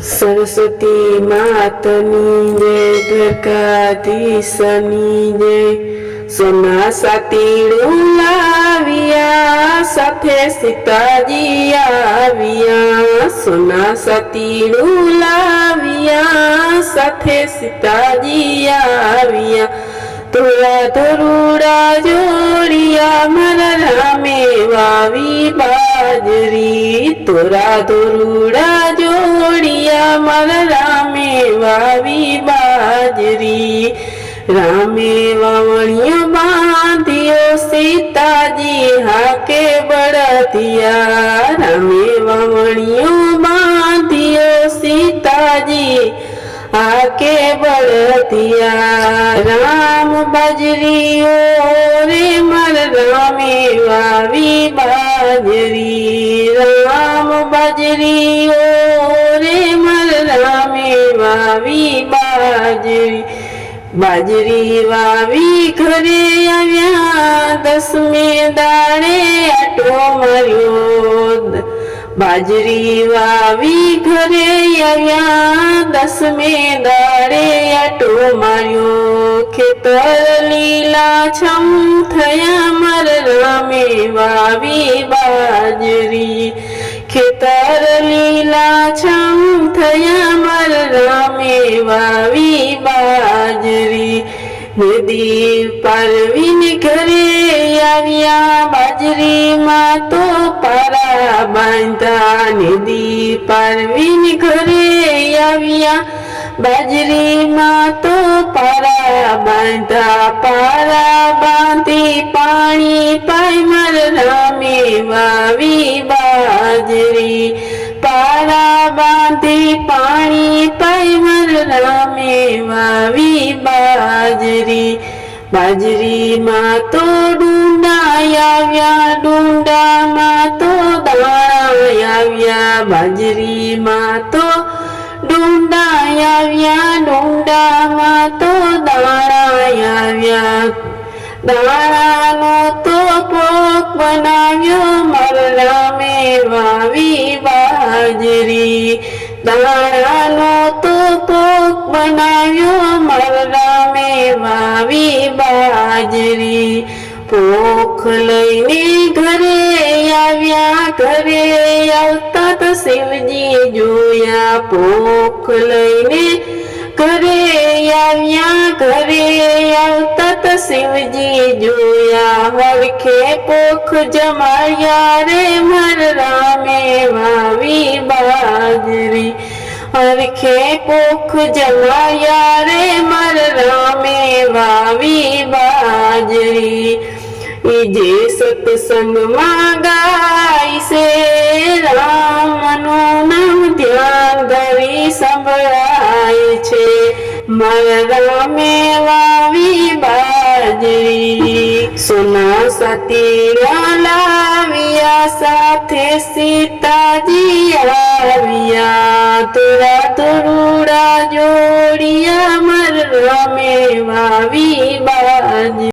सरस्वती मातनी जय, द्वारकाधीशनी जय। सोना सातीड़ू लाविया साथे सीताजी आविया, सोना सातीड़ू लाविया साथे सीताजी आविया। तोरा धरुड़ा जोड़िया मारा रामे वावी बाजरी, तोरा धरुड़ा जोड़िया मारा रामे वावी बाजरी। रामे वावणियो बांधियो सीताजी हाके बड़तिया, रामे वावणियो बांधियो सीताजी आके बड़तिया। राम बजरियो रे मर रामे वावी बाजरी, राम बजरियो रे मर रामे वावी बाजरी। बाजरी वावी घरे आव्या दसमे दाड़े आटो मार्यो, बाजरी वावी घरे आव्या दसमे दाड़े आटो मार्यो। खेतर लीला छम थया मर रामे वावी बाजरी, खेतर लीला छम थया मर रामे वावी बाजरी। नदी परवीन घरे आव्या बाजरी मां तो पारा बांधा, नदी परवीन घरे आव्या बाजरी मां तो पारा बांधा। पारा बांधी पाणी पाय मर रामे वावी बाजरी, पारा बांधी पाणी पाय मर रामे वावी बाजरी। बाजरी मां तो डूंडा आव्या, डूंडा मां तो दाणा आव्या, बाजरी मां तो डूंडा आव्या, डूंडा मां तो दाणा आव्या। दाणानो तो पोक बनाव्यो मर रामे वावी बाजरी, दाणानो तो पोक बनाव्यो मर रामे वावी बाजरी। पोख लईने घरे आव्या, घरे आवता तो शिवजी जोया, पोख लईने घरे आव्या, घरे आवता तो शिवजी जोया। हरखे पोख जमाया रे मर रामे वावी बाजरी, हरखे पोख जमाया रे मर रामे वावी बाजरी। जे सत्संग मां गाय से रामनु नाम ध्यान धरी संभळाय छे, मर रामे वावी बाजरी। सोना सातीड़ा लाविया साथे सीताजी आविया, तोरा धरुड़ा जोड़िया मर रामे वावी बाजरी।